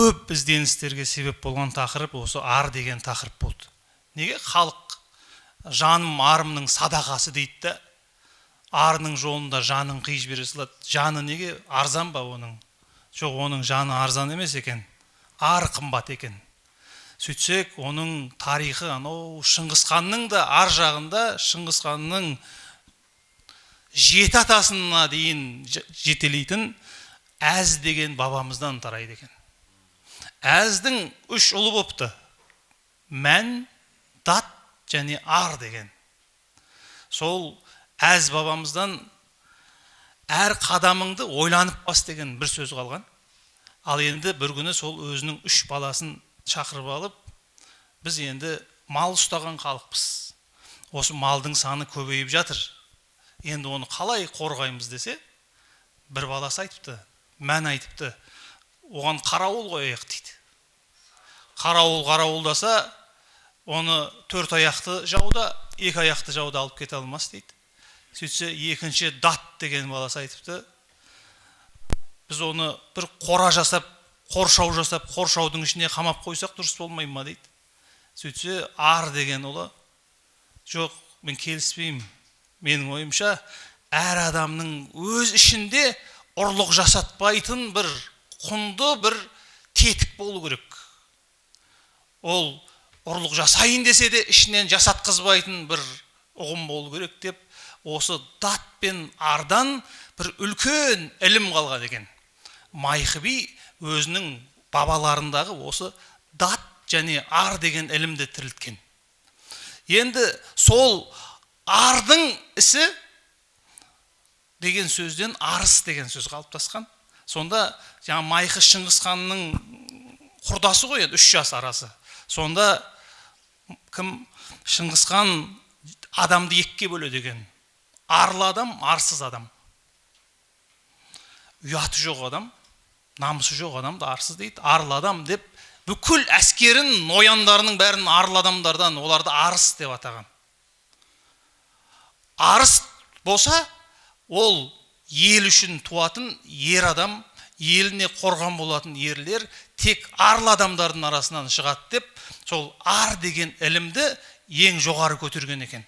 көп ізденістерге себеп болған тақырып осы ар деген тақырып болды. Неге? Халық жаным арымның садақасы дейді да, арының жолында жанын қиып жібере салады. Жаны неге? Арзан ба оның? Жоқ, оның жаны арзан емес екен. Ар қымбат екен. Сөйтсек, оның тарихы, анау Шыңғысханның да ар жағында, Шыңғысханның 7 атасына дейін жетелейтін Әз деген бабамыздан тарайды екен. Әздің 3 ұлы бопты. Мән, дат және ар деген. Сол Әз бабамыздан әр қадамыңды ойланып бас деген бір сөз қалған. Ал енді бір күні сол өзінің 3 баласын шақырып алып, біз енді мал ұстаған халықпыз. Осы малдың саны көбейіп жатыр. Енді оны қалай қорғаймыз десе, бір баласы айтыпты, Мән айтыпты, оған қарауыл қояйық дейді. Қарауылдаса, оны 4 аяқты жауда, 2 аяқты жауда алып кете алмас дейді. Сөйтсе, екінші дат деген баласы айтыпты, біз оны бір қора жасап, қоршау жасап, қоршаудың ішіне қамап қойсақ дұрыс болмай ма дейді. Сөйтсе, ар деген ұлы, жоқ, мен келіспеймін. Менің ойымша, әр адамның өз ішінде ұрлық жасатпайтын бір құнды бір тетік болу керек. Ол ұрлық жасайын десе де ішінен жасатқызбайтын бір ұғым болу керек деп, осы дат пен ардан бір үлкен ілім қалған екен. Майқы би өзінің бабаларындағы осы дат және ар деген ілімді тірілткен. Енді сол ардың ісі деген сөзден арыс деген сөз қалыптасқан. Сонда жаңа Майқы Шыңғысханның құрдасы ғой, 3 жас арасы. Сонда кім? Шыңғысхан адамды 2-ге бөледі екен. Арлы адам, арсыз адам. Ұяты жоқ адам, намысы жоқ адамды арсыз дейді. Арлы адам деп бүкіл әскерін, нояндарының бәрін арлы адамдардан, оларды арыс деп атаған. Арыс болса, ол ел үшін туатын ер адам, еліне қорған болатын ерлер тек арлы адамдардың арасынан шығады деп, сол ар деген ілімді ең жоғары көтерген екен.